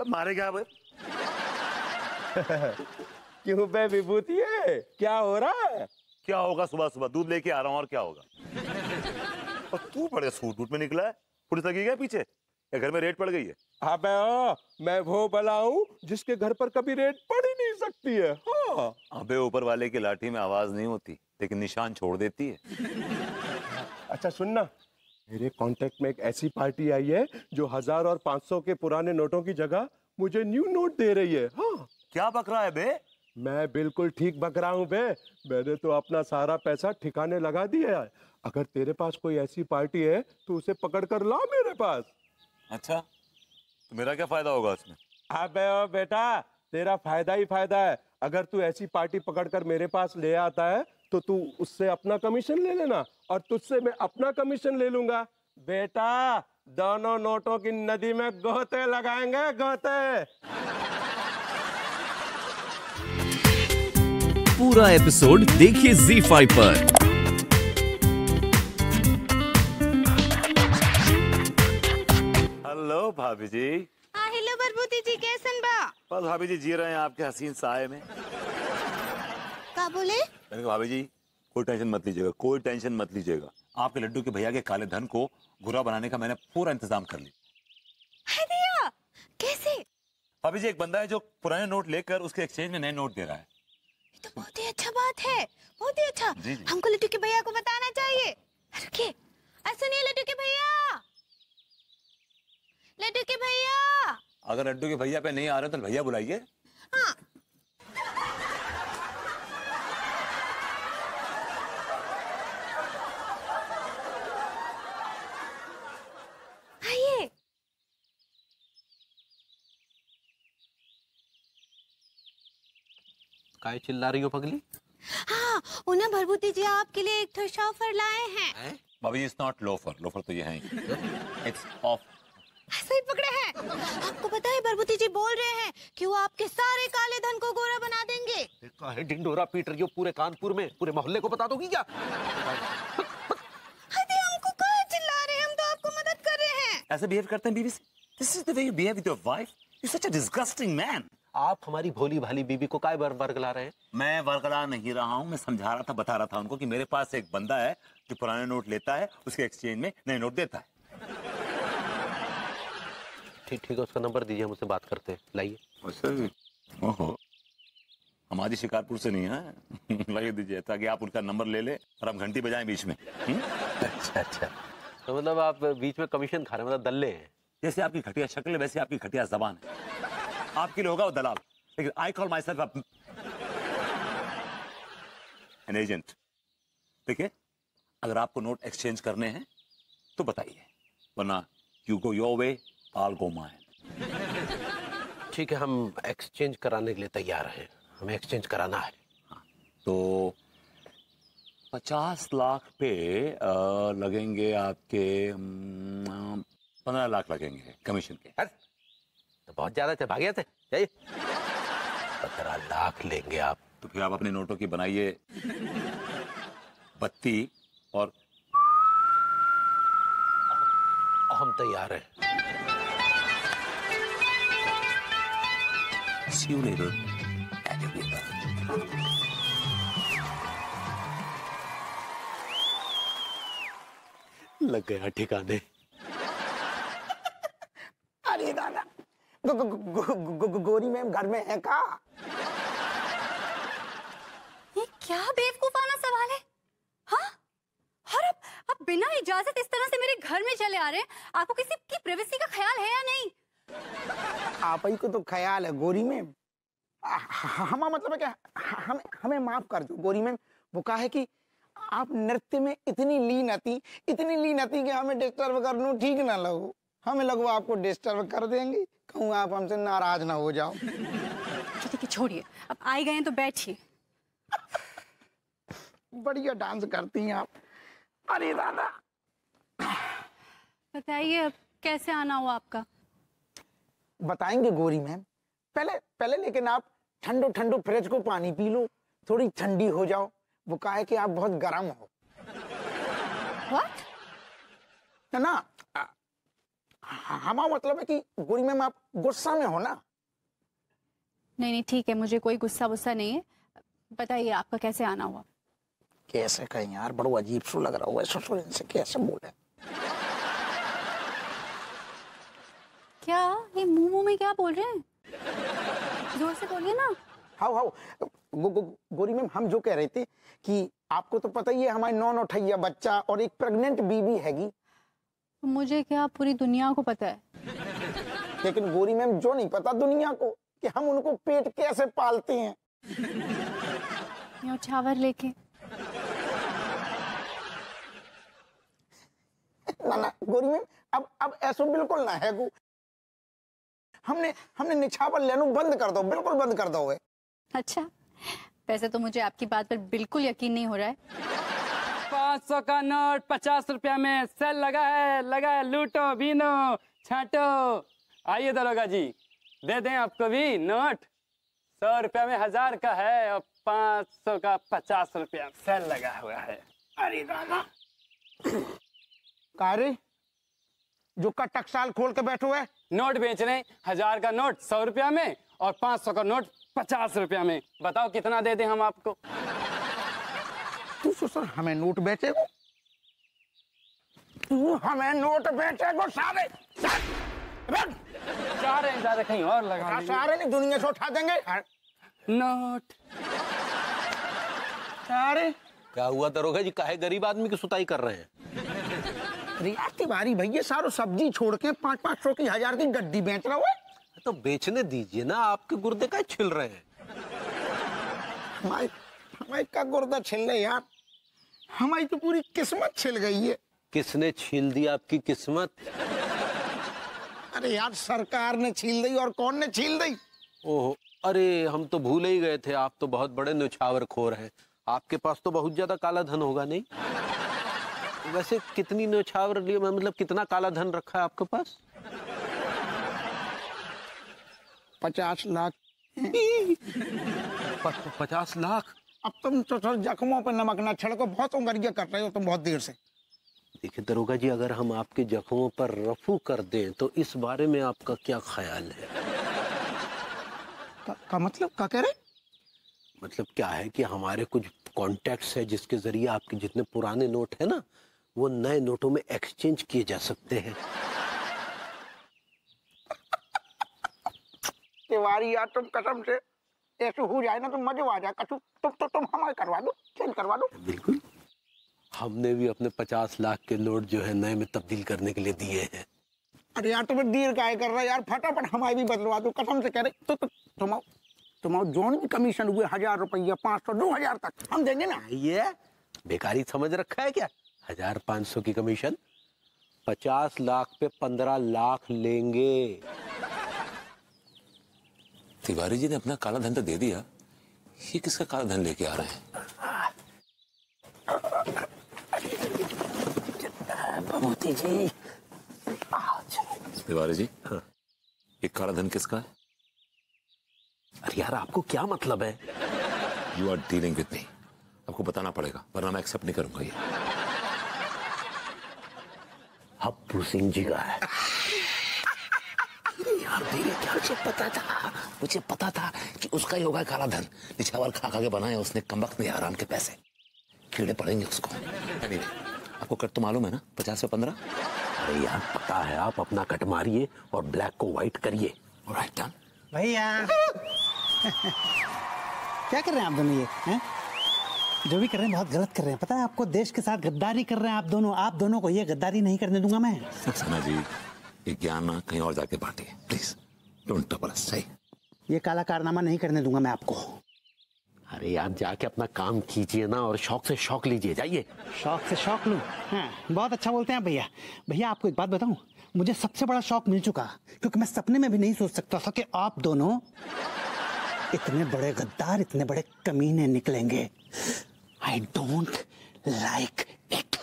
मारेगा अब। क्यों बे विभूति है, क्या हो रहा है? क्या होगा, सुबह सुबह दूध लेके आ रहा हूँ, और क्या होगा। और तू बड़े सूट बूट में निकला है, पुलिस लगी क्या पीछे, या घर में रेड पड़ गई है? अबे मैं वो भला हूँ जिसके घर पर कभी रेड पड़ ही नहीं सकती है। हाँ। अबे ऊपर वाले की लाठी में आवाज नहीं होती, लेकिन निशान छोड़ देती है। अच्छा सुनना, मेरे कांटेक्ट में एक ऐसी पार्टी आई है जो 1000 और 500 के पुराने नोटों की जगह मुझे न्यू नोट दे रही है। हाँ। क्या बक रहा है बे? मैं बिल्कुल ठीक बक रहा हूँ बे। मैंने तो अपना सारा पैसा ठिकाने लगा दिया है। अगर तेरे पास कोई ऐसी पार्टी है तो उसे पकड़ कर ला मेरे पास। अच्छा, तो मेरा क्या फायदा होगा उसमें? अबे ओ बेटा, तेरा फायदा ही फायदा है। अगर तू ऐसी पार्टी पकड़कर मेरे पास ले आता है तो तू उससे अपना कमीशन ले लेना और तुझसे मैं अपना कमीशन ले लूंगा। बेटा, दोनों नोटों की नदी में गोते लगाएंगे, गोते। पूरा एपिसोड देखिए ZEE5 पर। हेलो भाभी जी। हाँ हेलो बरबूती जी, कैसन बा? बस भाभी जी जी रहे हैं आपके हसीन साए में। का बोले? मैंने कहा भाभी जी कोई टेंशन मत लीजिएगा, कोई टेंशन मत लीजिएगा। आपके लड्डू के भैया के काले धन को बुरा बनाने का मैंने पूरा इंतजाम कर लिया। है दिया? कैसे? भाभी जी, एक बंदा है जो पुराने नोट लेकर उसके एक्सचेंज में नए नोट दे रहा है। ये तो बहुत ही अच्छा बात है, बहुत ही अच्छा। जी, जी। हमको लड्डू के भैया को बताना चाहिए। रुकिए, सुनिए लड्डू के भैया, लड्डू के भैया। अगर लड्डू के भैया पे नहीं आ रहे तो भैया बुलाइए। हाँ। आइए। काय चिल्ला रही हो पगली? हाँ, वो ना भरभूति जी आपके लिए एक ठो शॉफर लाए हैं। भाभी जी, इट्स नॉट लोफर, लोफर तो ये है ही। It's of. सही पकड़े हैं। आपको पता है भरभूति जी बोल रहे हैं कि वो आपके सारे काले धन को गोरा बना देंगे। काहे ढिंडोरा पीट रही हो पूरे कानपुर में, पूरे मोहल्ले को बता दोगी क्या? अरे हमको कहाँ चिल्ला रहे हैं, हम तो आपको मदद कर रहे हैं। ऐसे बिहेव करते हैं बीवी से? This is the way you behave with your wife? You such a disgusting man. आप हमारी भोली भाली बीबी को काय वर्गला रहे हैं? मैं वर्गला नहीं रहा हूँ, मैं समझा रहा था, बता रहा था उनको कि मेरे पास एक बंदा है जो पुराने नोट लेता है, उसके एक्सचेंज में नए नोट देता है। ठीक है, उसका नंबर दीजिए, हम उससे बात करते हैं। लाइए। ओहो, हमारी शिकारपुर से नहीं है। लाइए दीजिए, ताकि आप उनका नंबर ले ले और हम घंटी बजाएं बीच में। अच्छा, तो मतलब आप बीच में कमीशन खा रहे हैं, मतलब दल्ले हैं। जैसे आपकी घटिया शक्ल है वैसे आपकी घटिया जबान है। आपके लिए होगा वो दलाल, लेकिन I call my self an agent. देखिए, अगर आपको नोट एक्सचेंज करने हैं तो बताइए, वरना you go your way, I'll go mine। ठीक है, हम एक्सचेंज कराने के लिए तैयार हैं, हमें एक्सचेंज कराना है। तो 50 लाख पे लगेंगे आपके 15 लाख लगेंगे कमीशन के। तो बहुत ज्यादा थे, भागे थे, जाइए। 15 लाख लेंगे आप? तो फिर आप अपने नोटों की बनाइए बत्ती और हम तैयार हैं। See you later, alligator। लग गया ठिकाने। अरे दादा, गोरी मैम घर में है का? ये क्या बेवकूफाना सवाल है? हाँ? और अब बिना इजाजत इस तरह से मेरे घर में चले आ रहे हैं। आपको किसी की प्राइवेसी का ख्याल है या नहीं? आप ही को तो ख्याल है गोरी मैम। हम मतलब है क्या, हमें माफ कर दो गोरी मैम। वो कहा है कि आप नृत्य में इतनी लीन आती कि हमें डिस्टर्ब करना ठीक ना लगो। हमें लगो आपको डिस्टर्ब कर देंगे, कहूँ आप हमसे नाराज ना हो जाओ। ठीक है, छोड़िए, अब आए गए हैं तो बैठिए। बढ़िया डांस करती हैं आप। अरे दादा, बताइए अब कैसे आना हुआ आपका? बताएंगे गोरी मैम। पहले लेकिन आप ठंडो ठंडो फ्रिज को पानी पी लो, थोड़ी ठंडी हो जाओ। वो कहा है कि आप बहुत गर्म हो। What? ना हमारा मतलब है कि गोरी मैम आप गुस्सा में हो ना। नहीं नहीं ठीक है, मुझे कोई गुस्सा वुस्सा नहीं है। बताइए आपका कैसे आना हुआ? कैसे कहें यार, बड़ा अजीब सा लग रहा हुआ ससुर, इनसे कैसे बोले। क्या ये मुंह में क्या बोल रहे हैं? जोर से बोलिए ना। हाउ हाउ गोरी मैम, हम जो कह रहे थे कि आपको तो पता ही है हमारी 9 बच्चा और एक प्रेग्नेंट बीबी हैगी। मुझे क्या, पूरी दुनिया को पता है। लेकिन गोरी मैम जो नहीं पता दुनिया को कि हम उनको पेट कैसे पालते हैं। न्योछावर लेके। ना गोरी मैम, अब ऐसा बिल्कुल ना है गो। हमने निछावर लेना बंद कर दो, बिल्कुल बंद कर दो। अच्छा, वैसे तो मुझे आपकी बात पर बिल्कुल यकीन नहीं हो रहा है। 500 का नोट 50 रुपया में सेल लगा है, लूटो बीनो छाटो। आइए दरोगा जी, दे दें आपको भी नोट। 100 रुपया में 1000 का है और 500 का 50 रुपया सेल लगा हुआ है। अरे दादा, कारे जो का टकसाल खोल के बैठो है। नोट बेच रहे हैं, 1000 का नोट 100 रुपया में और 500 का नोट 50 रुपया में। बताओ कितना दे दें हम आपको? तू ससुर हमें नोट बेचेगो? तू हमें नोट बेचेगो? सारे ज्यादा कहीं और लगा लीजिए। सारे नहीं, दुनिया से उठा देंगे नोट। सारे क्या हुआ दरोगा जी, काहे गरीब आदमी की सुताई कर रहे हैं? रियाज तिवारी भैया सारो सब्जी छोड़ के 500 की 1000 की गड्डी बेच रहा है। तो बेचने दीजिए ना, आपके गुर्दे का छिल रहे हैं। हमारी का गुर्दा छिल रहे यार, हमारी तो पूरी किस्मत छिल गई है। किसने छील दी आपकी किस्मत? अरे यार सरकार ने छील दी, और कौन ने छील दी? ओह, अरे हम तो भूल ही गए थे, आप तो बहुत बड़े न्योछावर खोर हैं। आपके पास तो बहुत ज्यादा काला धन होगा नहीं? वैसे कितनी न्योछावर लिए, मतलब कितना काला धन रखा है आपके पास? 50 लाख। 50 लाख? अब तुम तो सर जख्मों पर नमक ना छिड़को, बहुत उंगरिया कर रहे हो तुम बहुत देर से। देखिए दरोगा जी, अगर हम आपके जख्मों पर रफू कर दें तो इस बारे में आपका क्या ख्याल है? का मतलब क्या कह रहे? मतलब क्या है कि हमारे कुछ कॉन्टैक्ट्स है जिसके जरिए आपके जितने पुराने नोट है ना, वो नए नोटों में एक्सचेंज किए जा सकते हैं। तिवारी यार तुम कसम से ऐसे हो जाए ना तो मजा आ जाए। तुम हमारे करवा दो, चेंज करवा दो। बिल्कुल, हमने भी अपने 50 लाख के नोट जो है नए में तब्दील करने के लिए दिए हैं। अरे यार तुम्हें देर काहे कर रहा है यार, फटाफट हमारी भी बदलवा दो, कसम से कह रहे। तो तुम्हारा जोन भी कमीशन हुए 1000 रुपया, 500, 2000 तक हम देंगे ना। ये बेकारी समझ रखा है क्या? 1500 की कमीशन? 50 लाख पे 15 लाख लेंगे। तिवारी जी ने अपना काला धन तो दे दिया, ये किसका काला धन लेके आ रहे हैं? भभूति जी। तिवारी जी, हाँ, ये काला धन किसका है? अरे यार आपको क्या मतलब है? You are dealing with me, आपको बताना पड़ेगा वरना मैं एक्सेप्ट नहीं करूंगा। ये हप्पू सिंह जी का है। यार मेरे ख्याल से पता था, मुझे पता था कि उसका ही होगा काला धन। निछावर खा खा के बनाया उसने कमबख्त में आराम के पैसे, कीड़े पड़ेंगे उसको। anyway, आपको कट तो मालूम है ना, 50 पे 15? अरे यार पता है, आप अपना कट मारिए और ब्लैक को व्हाइट करिए। Alright done. भैया क्या कर रहे हैं आप दोनों? ये हैं? जो भी कर रहे हैं बहुत गलत कर रहे हैं, पता है आपको? देश के साथ गद्दारी कर रहे हैं आप दोनों। आप दोनों को ये गद्दारी नहीं करने दूंगा मैं। सक्सेना जी, ये ज्ञान ना कहीं और जाके बांटिए प्लीज, डोंट टच अस। सही, ये काला कारनामा नहीं करने दूंगा मैं आपको। अरे यार जाके अपना काम कीजिए ना और शौक से शौक लीजिए, जाइए। शौक से शौक लूं? हाँ, बहुत अच्छा बोलते हैं भैया। भैया आपको एक बात बताऊं, मुझे सबसे बड़ा शौक मिल चुका, क्योंकि मैं सपने में भी नहीं सोच सकता था कि आप दोनों इतने बड़े गद्दार, इतने बड़े कमीने निकलेंगे। I don't like it.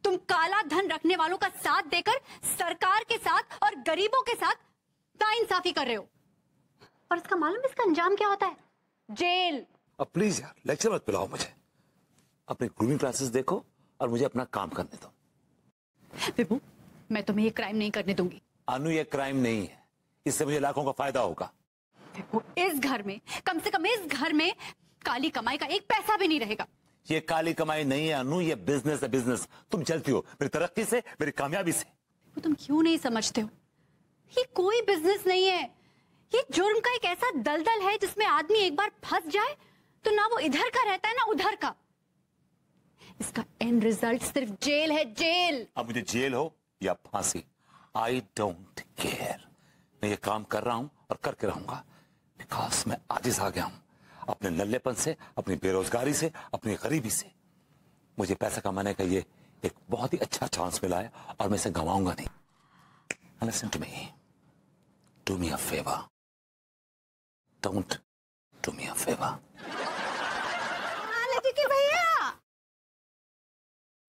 तुम काला धन रखने वालों का साथ देकर सरकार के साथ और गरीबों के साथ नाइंसाफी कर रहे हो, और इसका मालूम इसका अंजाम क्या होता है? जेल। अब प्लीज यार लेक्चर मत पिलाओ मुझे, अपने ग्रूमिंग क्लासेस देखो और मुझे अपना काम करने दो। विभू, मैं तुम्हें ये क्राइम नहीं करने दूंगी। अनु, ये क्राइम नहीं है, इससे मुझे लाखों का फायदा होगा। विभू, इस घर में, कम से कम इस घर में काली कमाई का एक पैसा भी नहीं रहेगा। ये काली कमाई नहीं है अनु, ये बिजनेस है, बिजनेस। तुम चलती हो मेरी तरक्की से, मेरी कामयाबी से। वो तुम क्यों नहीं समझते हो? ये कोई बिजनेस नहीं है, ये जुर्म का एक ऐसा दलदल है जिसमें आदमी एक बार फंस जाए तो ना वो इधर का रहता है ना उधर का। इसका एंड रिजल्ट सिर्फ जेल है, जेल। अब मुझे जेल हो या फांसी, आई डोंट केयर। मैं ये काम कर रहा हूं और करके रहूंगा, बिकॉज मैं आजिज आ गया हूं अपने नल्लेपन से, अपनी बेरोजगारी से, अपनी गरीबी से। मुझे पैसा कमाने का ये एक बहुत ही अच्छा चांस मिला है और मैं इसे गंवाऊंगा नहीं। Listen to me. Do me a favor. Don't do me a favor. भैया,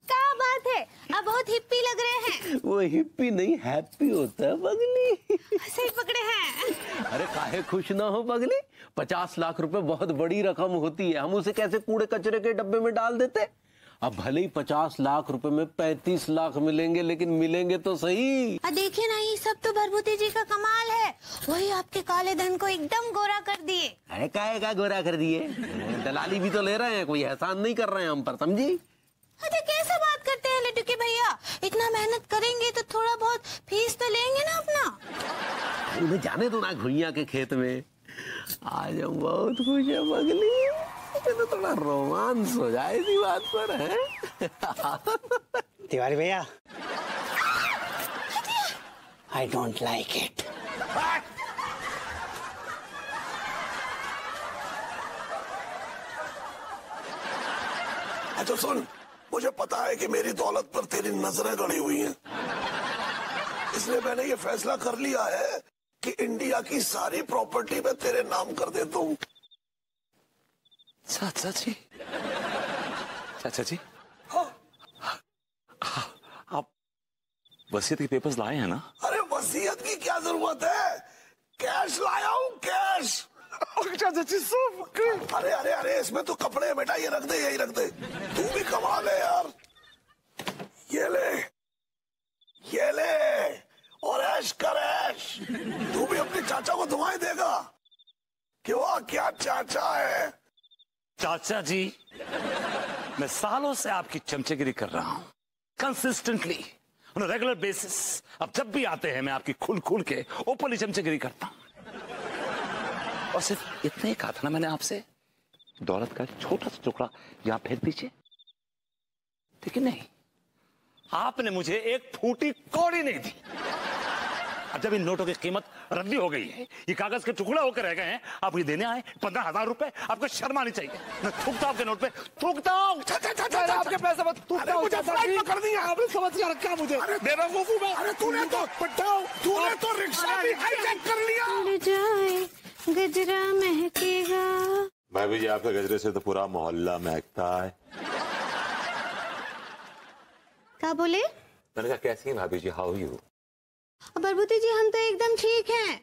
क्या बात है? अब बहुत हिप्पी लग रहे हैं। वो हिप्पी नहीं, हैप्पी होता है पगली। सही पकड़े हैं। अरे काहे खुश ना हो पगली, 50 लाख रुपए बहुत बड़ी रकम होती है, हम उसे कैसे कूड़े कचरे के डब्बे में डाल देते। अब भले ही 50 लाख रुपए में 35 लाख मिलेंगे, लेकिन मिलेंगे तो सही। देखिए ना, ये सब तो भरभूति जी का कमाल है, वही आपके काले धन को एकदम गोरा कर दिए। अरे काहे का गोरा कर दिए, दलाली भी तो ले रहे हैं, कोई एहसान नहीं कर रहे हैं हम पर, समझी। अरे कैसे बात करते हैं लड्डू के भैया, इतना मेहनत करेंगे तो थोड़ा बहुत फीस तो लेंगे ना अपना। उन्हें जाने दो ना घुइया के खेत में, आज हम बहुत खुश है पगली, तो थोड़ा रोमांस हो जाए इसी बात पर है। तिवारी भैया, आई डोंट लाइक इट। अच्छा सुन, मुझे पता है कि मेरी दौलत पर तेरी नजरें गड़ी हुई हैं, इसलिए मैंने ये फैसला कर लिया है कि इंडिया की सारी प्रॉपर्टी मैं तेरे नाम कर देता हूँ। चाचा जी, चाचा जी, आप वसीयत के पेपर्स लाए हैं ना? अरे वसीयत की क्या जरूरत है, कैश लाया हूँ, कैश। चाचा जी अरे अरे अरे, इसमें तो कपड़े बेटा, ये रख दे, यही रख दे। तू भी कमाल है यार, ये ले, ये ले और ऐश कर ऐश। तू भी अपने चाचा को दुआएं देगा कि वाह क्या चाचा है। चाचा जी, मैं सालों से आपकी चमचेगिरी कर रहा हूं, कंसिस्टेंटली, ऑन रेगुलर बेसिस। अब जब भी आते हैं मैं आपकी खुल खुल के ओपनली चमचेगिरी करता हूं। और सिर्फ इतना ही कहा था ना मैंने आपसे, दौलत का छोटा सा टुकड़ा यहां फेंक दीजिए, लेकिन नहीं, आपने मुझे एक फूटी कौड़ी नहीं दी। अब जब इन नोटों की कीमत रद्दी हो गई है, ये कागज के टुकड़े होकर रह गए हैं, आप ये देने आए 15,000 रुपए, आपको शर्म आनी चाहिए। मैं थूकता हूं आपके नोट पे, थूकता हूं। आपके पैसे मत थूकता हूं, कर दिया आपने, समझ क्या रखा मुझे। बेवकूफ हूं मैं। अरे तूने तो रिक्शा भी हाईजैक कर लिया। गजरा महकेगा। भाभी जी, आपके गजरे से तो पूरा मोहल्ला महकता है। क्या बोले? मैंने कहा कैसी हैं भाभी जी, हाउ यू? भरभूति जी, हम तो एकदम ठीक हैं,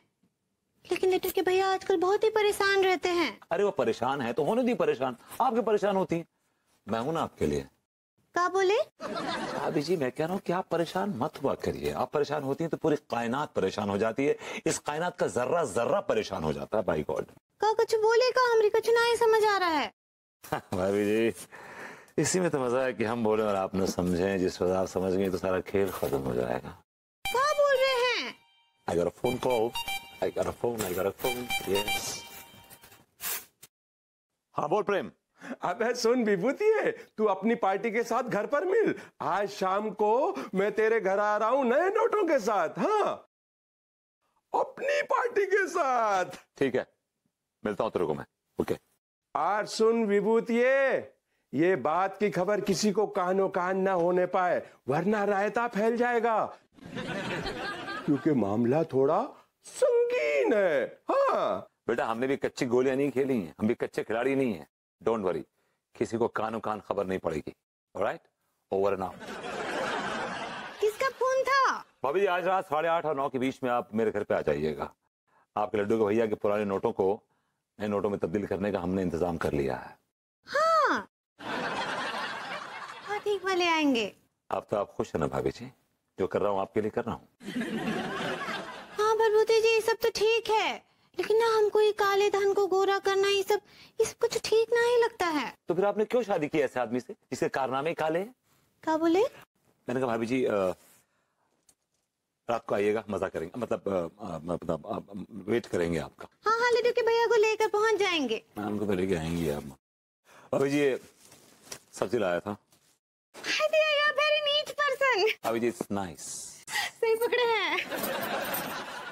लेकिन लड्डू के भैया आजकल बहुत ही परेशान रहते हैं। अरे वो परेशान है तो होने दी परेशान, आपके परेशान होती हैं, मैं हूं ना आपके लिए। क्या बोले? भाभी जी, मैं कह रहा हूँ कि आप परेशान मत हुआ करिए, आप परेशान होती हैं तो पूरी कायनात परेशान हो जाती है, इस कायनात का जर्रा जर्रा परेशान हो जाता है। By God. का कुछ बोले का हमरी कुछ नहीं समझ आ रहा है। भाभी जी, इसी में तो मजा है कि हम बोले और आप न समझें, जिस वक्त आप समझ गए तो सारा खेल खत्म हो जाएगा। क्या बोल रहे हैं? I got a phone call. I got a phone. Yes. हाँ बोल प्रेम। अबे सुन विभूति, तू अपनी पार्टी के साथ घर पर मिल, आज शाम को मैं तेरे घर आ रहा हूं नए नोटों के साथ। हाँ, अपनी पार्टी के साथ। ठीक है, मिलता हूं तेरे को मैं। ओके। आज सुन विभूति, ये बात की खबर किसी को कानो कान ना होने पाए, वरना रायता फैल जाएगा, क्योंकि मामला थोड़ा संगीन है। हाँ बेटा, हमने भी कच्ची गोलियां नहीं खेली हैं, हम भी कच्चे खिलाड़ी नहीं हैं। डोंट वरी, किसी को कानो कान खबर नहीं पड़ेगी। Alright, over and out. किसका फोन था? भाभी जी, आज रात 8:30 और 9 के बीच में आप मेरे घर पे आ जाइएगा। आपके लड्डू के भैया के पुराने नोटों को नए नोटों में तब्दील करने का हमने इंतजाम कर लिया है। हाँ, ठीक वाले आएंगे। अब तो आप खुश है ना भाभी जी? जो कर रहा हूँ आपके लिए कर रहा हूँ। हाँ बलबूते जी, ये सब तो ठीक है, लेकिन ना हमको ये काले धन को गोरा करना ये सब कुछ ठीक ना ही लगता है। तो फिर आपने क्यों शादी की ऐसे आदमी से जिसके कारनामे काले हैं? क्या बोले? मैंने कहा भाभी जी रात को आइएगा, मजा करेंगे, मतलब वेट करेंगे आपका। हाँ हाँ, लड्डू के भैया को लेकर पहुंच जाएंगे। हमको तो लेके आएंगे आप। भाभी जी सब्जी लाया था। Very neat person. भाभी जी इट्स नाइस। सही पकड़े हैं।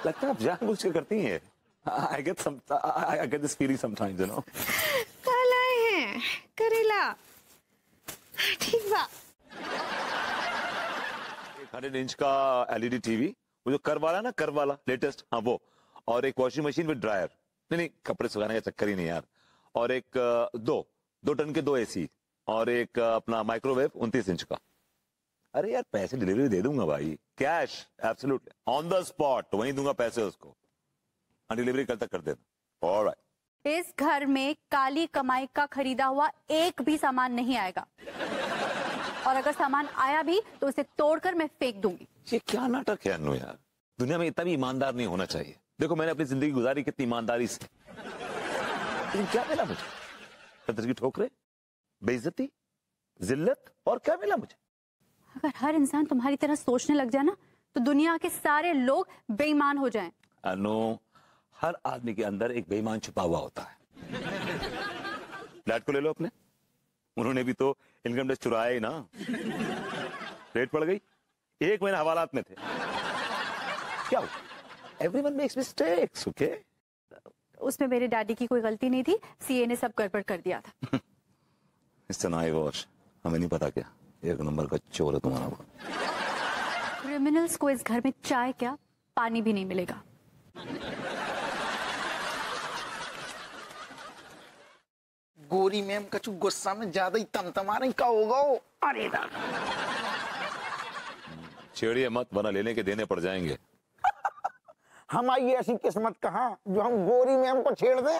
लगता है आप जानबूझ के करती हैं। I get this feeling sometimes, you know. कल आए हैं करेला। ठीक बा। 100 इंच का LED टीवी, वो जो कर वाला ना, कर वाला लेटेस्ट, हाँ वो, और एक वॉशिंग मशीन विद ड्रायर। नहीं कपड़े सुखाने का चक्कर ही नहीं यार। और एक दो टन के 2 AC, और एक अपना माइक्रोवेव 29 इंच का। अरे यार पैसे डिलीवरी दे दूंगा भाई, cash absolutely on the spot, वहीं दूंगा पैसे उसको, डिलीवरी कल तक कर देना। ऑलराइट। इस घर में काली कमाई का खरीदा हुआ एक भी सामान नहीं आएगा, और अगर सामान आया भी तो उसे तोड़कर मैं फेंक दूंगी। ये क्या नाटक है अनु यार, दुनिया में इतना भी ईमानदार नहीं होना चाहिए। देखो मैंने अपनी जिंदगी गुजारी कितनी ईमानदारी से, लेकिन क्या मिला मुझे? पत्थर की ठोकरें, बेइज्जती, जिल्लत, और क्या मिला मुझे? अगर हर इंसान तुम्हारी तरह सोचने लग जाए ना, तो दुनिया के सारे लोग बेईमान हो जाएं। अनु, हर आदमी के अंदर एक बेईमान छुपा हुआ होता है। डैड को ले लो अपने, उन्होंने भी तो इनकम टैक्स चुराया ही ना। रेट पड़ गई, 1 महीना हवालात में थे। क्या हुआ? Everyone makes mistakes, okay? उसमें मेरे डैडी की कोई गलती नहीं थी, सीए ने सब गड़बड़ कर दिया था। इससे ना वॉश, हमें नहीं पता क्या 1 नंबर का चोर है तुम्हारा वो। क्रिमिनल्स को इस घर में चाय क्या पानी भी नहीं मिलेगा। गोरी मैम कछु गुस्सा में ज्यादा ही तमतमा रही का होगा। अरे छेड़िए मत, वरना लेने के देने पड़ जाएंगे। हमारी ऐसी किस्मत कहाँ जो हम गोरी मैम को छेड़ दें।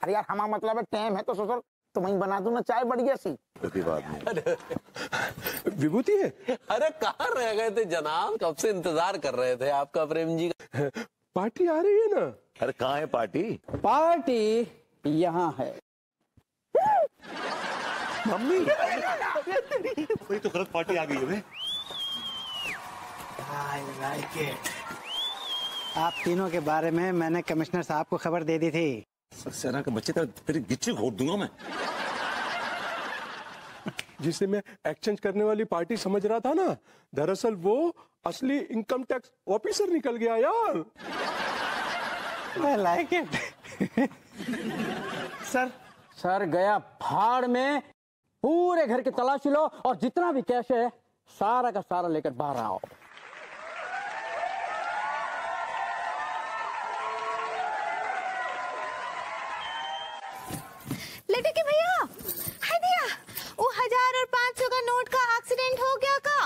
अरे यार हमारा मतलब है टाइम है तो सोचो तुम्हें बना दूं ना चाय बढ़िया सी। बात नहीं। विभूति है? अरे कहाँ रह गए थे जनाब, कब से इंतजार कर रहे थे आपका प्रेम जी का। पार्टी आ रही है ना। अरे कहाँ है पार्टी? पार्टी यहाँ है। मम्मी कोई तो गलत पार्टी आ गई है। I like it. आप तीनों के बारे में मैंने कमिश्नर साहब को खबर दे दी थी। ससुरा के बच्चे तेरी गिच्ची घोट दूंगा मैं। जिसे मैं एक्सचेंज करने वाली पार्टी समझ रहा था ना, दरअसल वो असली इनकम टैक्स ऑफिसर निकल गया यार। I like it. सर गया भाड़ में, पूरे घर की तलाशी लो और जितना भी कैश है सारा का सारा लेकर बाहर आओ। लड्डू के भैया, हाय भैया, वो 1000 और 500 का नोट का एक्सीडेंट हो गया का?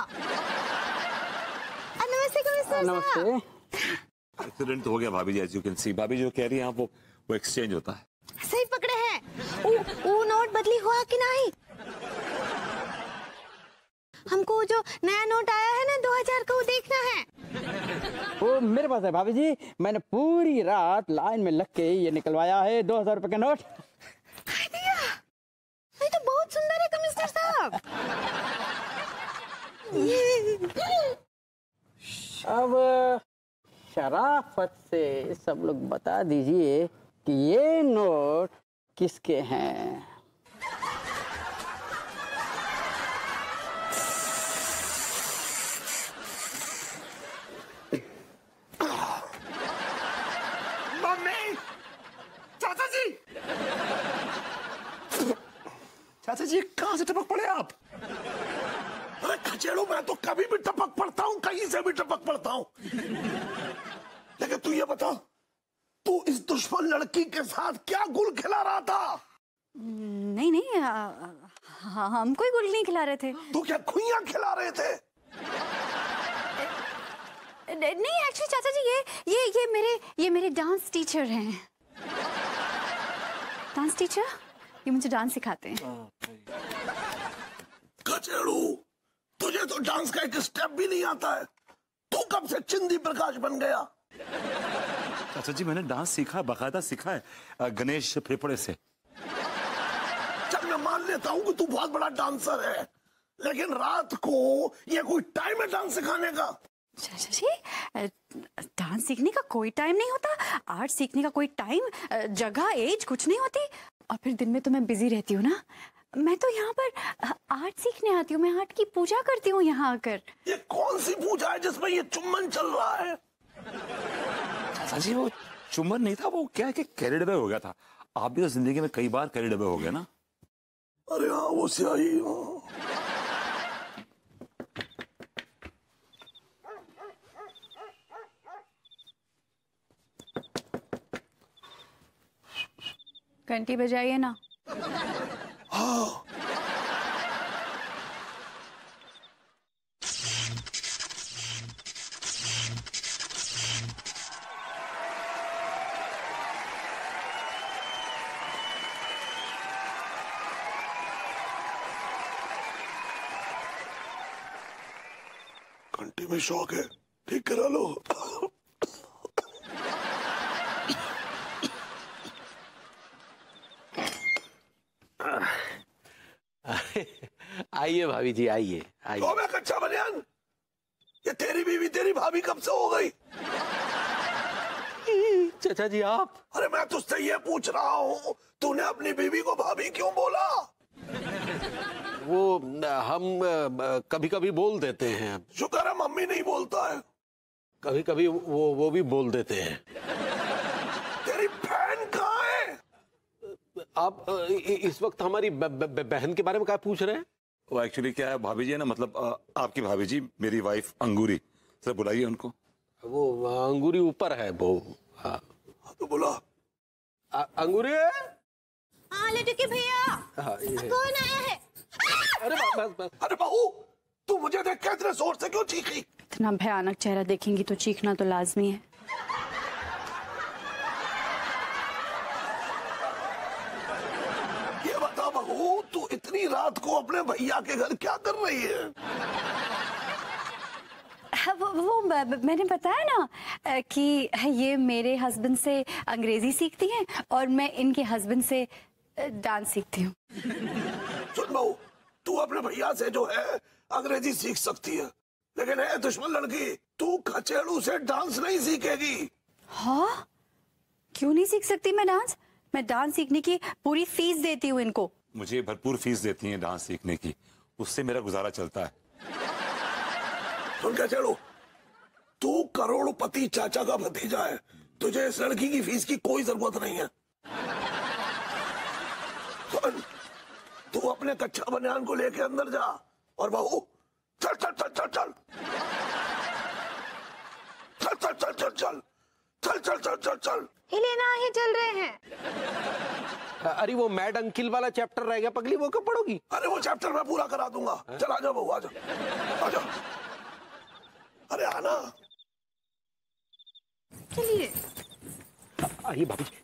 नमस्ते कमिश्नर साहब। नमस्ते। एक्सीडेंट तो हो गया भाभी जी, एज यू कैन सी। भाभी जो कह रही हैं वो एक्सचेंज होता है। सही पकड़े हैं। वो नोट बदली हुआ कि नहीं? हमको जो नया नोट आया है ना 2000 का, वो देखना है। वो मेरे पास है भाभी जी, मैंने पूरी रात लाइन में लग के ये निकलवाया है 2000 रुपए का नोट। ये तो बहुत सुंदर है कमिश्नर साहब। अब शराफत से सब लोग बता दीजिए कि ये नोट किसके हैं। मम्मी, चाचा जी, चाचा जी कहां से टपक पड़े आप? अरे खचेड़ू, मैं तो कभी भी टपक पड़ता हूं, कहीं से भी टपक पड़ता हूं। लेकिन तू ये बता, तू इस दुश्मन लड़की के साथ क्या गुल खिला रहा था? नहीं नहीं, हम कोई गुल नहीं खिला रहे थे। तू क्या खुइयां खिला रहे थे? नहीं एक्चुअली चाचा जी ये मेरे डांस टीचर हैं। डांस टीचर, ये मुझे डांस सिखाते हैं। कचेड़ू, तुझे तो डांस का एक स्टेप भी नहीं आता है। तू कब से चिंदी प्रकाश बन गया? चाचा जी मैंने डांस सीखा, बाकायदा सीखा है गणेश फेफड़े से। चल मैं मान लेता हूँ कि तू बहुत बड़ा डांसर है, लेकिन रात को ये कोई टाइम है डांस सिखाने का? चाचा जी डांस सीखने का कोई टाइम नहीं होता, आर्ट सीखने का कोई टाइम जगह एज कुछ नहीं होती। और फिर दिन में तो मैं बिजी रहती हूँ ना, मैं तो यहाँ पर आर्ट सीखने आती हूँ, मैं आर्ट की पूजा करती हूँ यहाँ आकर। ये कौन सी पूजा है जिसमें ये चुम्बन चल रहा है? चाचा जी वो चुम्बन नहीं था, वो क्या है कि कैरिड अवे हो गया था। आप भी तो जिंदगी में कई बार कैरिड अवे हो गए ना। अरे हाँ वो स्याही। हाँ। घंटी बजाइए ना। हाँ। घंटी में शौक है, ठीक करा लो। आइए भाभी जी, आइए आइए। तो मैं कच्चा बनियान, ये तेरी बीवी तेरी भाभी कब से हो गई? चाचा जी आप? अरे मैं तुझसे ये पूछ रहा हूँ, तूने अपनी बीवी को भाभी क्यों बोला? वो हम कभी कभी बोल देते हैं। शुक्र है मम्मी नहीं बोलता है। कभी कभी वो भी बोल देते हैं। तेरी बहन कहाँ है? आप इस वक्त हमारी बहन के बारे में क्या पूछ रहे हैं? वो एक्चुअली क्या है भाभी जी है ना, मतलब आपकी भाभी जी मेरी वाइफ अंगूरी, सर बुलाइए उनको। वो अंगूरी ऊपर है वो। हाँ तो बुला। अंगूरी। हाँ लटके भैया, कौन आया है? अरे बस। अरे बहू, तू मुझे देख के इतने जोर से क्यों चीखी? इतना भयानक चेहरा देखेंगी तो चीखना तो लाजमी है। ये बता बहू, तू इतनी रात को अपने भैया के घर क्या कर रही है? वो मैंने बताया ना कि ये मेरे हस्बैंड से अंग्रेजी सीखती हैं और मैं इनके हस्बैंड से डांस सीखती हूँ। सुन बहू, तू अपने भैया से जो है अंग्रेजी सीख सकती है, लेकिन है दुश्मन लड़की, तू कचेड़ू से डांस नहीं सीखेगी। हाँ क्यों नहीं सीख सकती मैं डांस? मैं डांस सीखने की पूरी फीस देती हूँ इनको। मुझे भरपूर फीस देती हैं डांस सीखने की, उससे मेरा गुजारा चलता है। सुन कचेड़ू, तू करोड़पति चाचा का भतीजा है, तुझे इस लड़की की फीस की कोई जरूरत नहीं है। सुन, तू अपने कच्चा बनियान को लेके अंदर जा और बहू चल चल चल चल चल चल चल चल चल चल चल चल चल चल चल। हिले ना ही चल रहे हैं। अरे वो मैड अंकिल वाला चैप्टर रह गया पगली, वो कब पढ़ोगी? अरे वो चैप्टर मैं पूरा करा दूंगा। चल आजा बहू, आजा आजा। अरे आना। चलिए। आइए भाभी जी।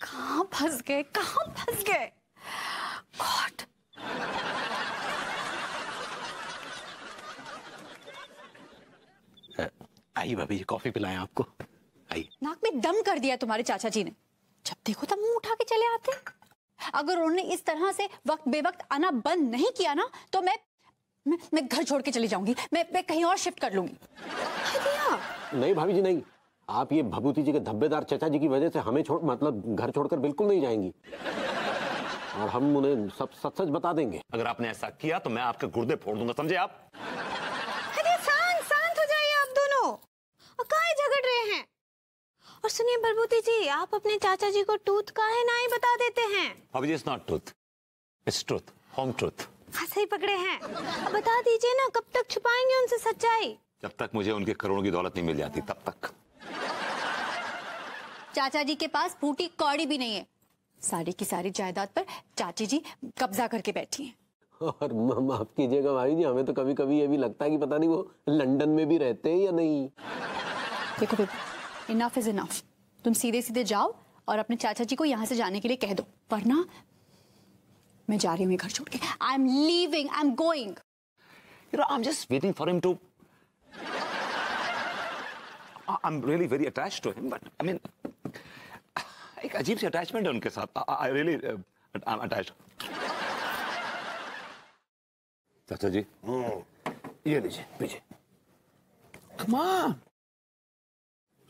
कहाँ फंस गए, कहाँ फंस गए? गॉड। आइए भाभी जी, कॉफी पिलाएं आपको। आइए। नाक में दम कर दिया तुम्हारे चाचा जी ने, जब देखो तब मुंह उठा के चले आते। अगर उन्होंने इस तरह से वक्त बेवक्त आना बंद नहीं किया ना तो मैं घर छोड़ के चली जाऊंगी, मैं कहीं और शिफ्ट कर लूंगी। नहीं भाभी जी नहीं, आप ये भभूति जी के धब्बेदार चाचा जी की वजह से हमें मतलब घर छोड़कर बिल्कुल नहीं जाएंगी, और हम उन्हें सब सच सच बता देंगे। अगर आपने ऐसा किया तो मैं आपके गुर्दे फोड़ दूंगा, समझे आप? अरे शांत हो जाइए आप दोनों, और काहे झगड़ रहे हैं? और सुनिए बलबूती जी, आप अपने चाचा जी को टूथ काहे ना ही बता देते हैं? भाभी जी, it's not truth, it's truth, home truth. हाँ सही पकड़े हैं। अब बता दीजिए ना, कब तक छुपाएंगे उनसे सच्चाई? जब तक मुझे उनके करोड़ों की दौलत नहीं मिल जाती तब तक। चाचा जी के पास फूटी कौड़ी भी नहीं है, सारी की सारी जायदाद पर चाची जी कब्जा करके बैठी हैं। और माफ कीजिएगा भाभी जी, हमें तो कभी कभी ये भी लगता है कि पता नहीं वो लंदन में भी रहते हैं या नहीं। देखो बेबी, इनफ इज इनफ। तुम सीधे सीधे जाओ और अपने चाचा जी को यहाँ से जाने के लिए कह दो, वरना मैं जा रही हूँ घर छोड़ के। I am leaving, I am going. You know, I'm just waiting for him to. I'm really very attached to him, but I mean, एक अजीब सी attachment है उनके साथ. I really, I'm attached. चाचा जी, ये लीजिए, पीजिए. Come on.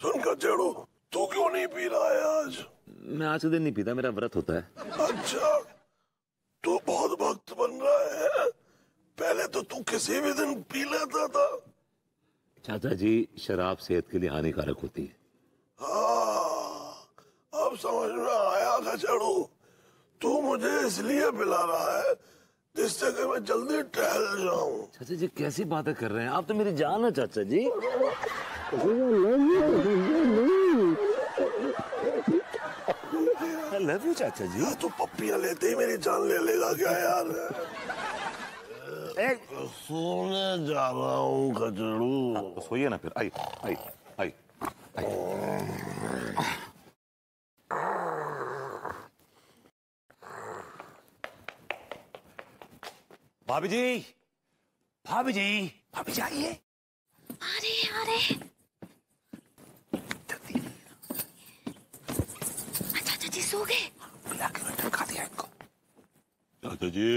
सुन कचेड़ू, तू क्यों नहीं पी रहा है आज? मैं आज के दिन नहीं पीता, मेरा व्रत होता है. अच्छा, तू बहुत भक्त बन रहा है। पहले तो तू किसी भी दिन पी लेता था। चाचा जी, शराब सेहत के लिए हानिकारक होती है। हाँ, अब समझ में आया कचड़ू। तू मुझे इसलिए पिला रहा है जिससे कि मैं जल्दी टहल जाऊं। चाचा जी कैसी बातें कर रहे हैं आप, तो मेरी जान है चाचा जी। I love you चाचा जी। तू पप्पियां लेते ही मेरी जान ले लेगा क्या यार? सोने जा रहा हूँ कचड़ू। तो सोइए ना फिर। आई आई आई आई। भाभी जी, भाभी जी, भाभी जी आइए। अरे अरे चाचा जी सो गए। बुला के बैठा खा दिया इनको। चाचा जी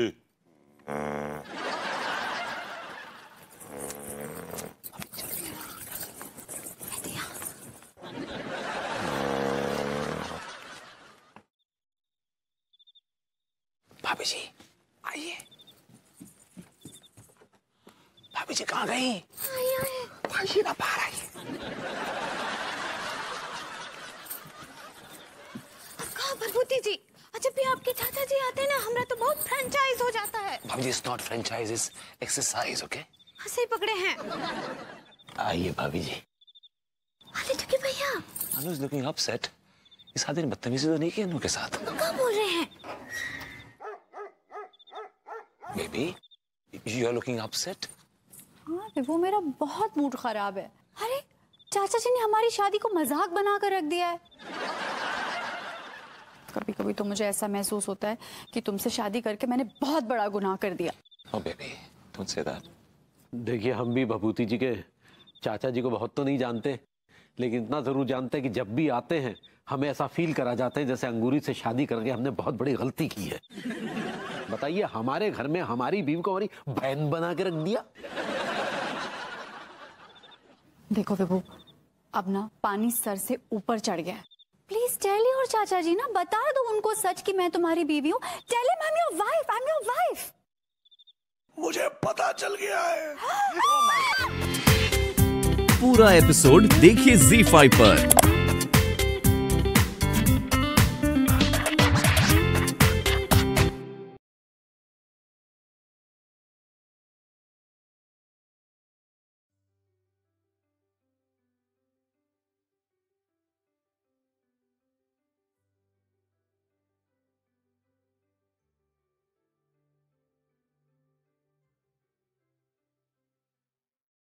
भाभी जी आइए। भाभी जी कहाँ गई? आइए ना, बाहर आइए। कहाँ भरभूति जी? जब भी आपके चाचा जी आते हैं ना, हमारा तो बहुत फ्रेंचाइज हो जाता है। भाभी जी, it's not franchise, it's exercise, okay? सही पकड़े हैं। आइए भाभी जी। अरे टकी भैया, I was looking upset. इस आदमी ने बदतमीजी तो नहीं की इनके साथ? क्या बोल रहे हैं? Baby, you are looking upset. हाँ, वो मेरा बहुत मूड खराब है। अरे चाचा जी ने हमारी शादी को मजाक बनाकर रख दिया है। कभी कभी तो मुझे ऐसा महसूस होता है कि तुमसे शादी करके मैंने बहुत बड़ा गुनाह कर दिया। Oh baby, don't say that. देखिए, हम भी भभूति जी के चाचा जी को बहुत तो नहीं जानते, लेकिन इतना जरूर जानते हैं कि जब भी आते हैं हमें ऐसा फील करा जाता है जैसे अंगूरी से शादी करके हमने बहुत बड़ी गलती की है। बताइए, हमारे घर में हमारी बीवी को हमारी बहन बना के रख दिया। देखो विभू, अब ना पानी सर से ऊपर चढ़ गया है। प्लीज टेल योर चाचा जी ना, बता दो उनको सच कि मैं तुम्हारी बीवी हूँ। Tell him I am your wife, I am your wife. मुझे पता चल गया है। पूरा एपिसोड देखिए ZEE5 पर।